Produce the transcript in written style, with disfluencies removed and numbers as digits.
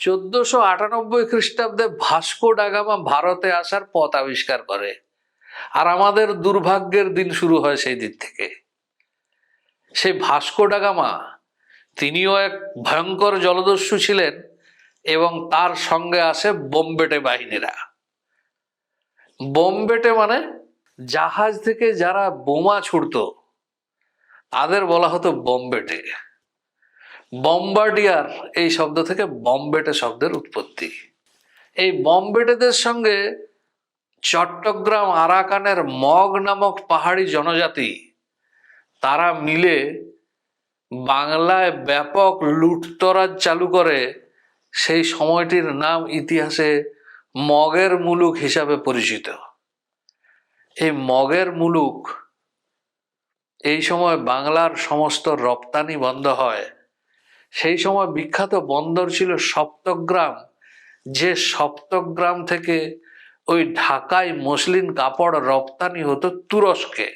1498 খ্রিস্টাব্দে Vasco da Gama ভারতে আসার পথ আবিষ্কার করে, আর আমাদের দুর্ভাগ্যের দিন শুরু হয় সেই দিন থেকে। সেই ভাস্কো ডা গামা তিনিও এক ভয়ঙ্কর জলদস্যু ছিলেন, এবং তার সঙ্গে আসে বোমবেটে বাহিনীরা। বোমবেটে মানে জাহাজ থেকে যারা বোমা ছুড়তো তাদের বলা হতো বোমবেটে। বম্বার্ডিয়ার এই শব্দ থেকে বম্বেটে শব্দের উৎপত্তি। এই বম্বেটেদের সঙ্গে চট্টগ্রাম আরাকানের মগ নামক পাহাড়ি জনজাতি, তারা মিলে বাংলায় ব্যাপক লুটতরাজ চালু করে। সেই সময়টির নাম ইতিহাসে মগের মুলুক হিসাবে পরিচিত। এই মগের মুলুক, এই সময় বাংলার সমস্ত রপ্তানি বন্ধ হয়। সেই সময় বিখ্যাত বন্দর ছিল সপ্তগ্রাম, যে সপ্তগ্রাম থেকে ওই ঢাকায় মসলিন কাপড় রপ্তানি হতো তুরস্কে।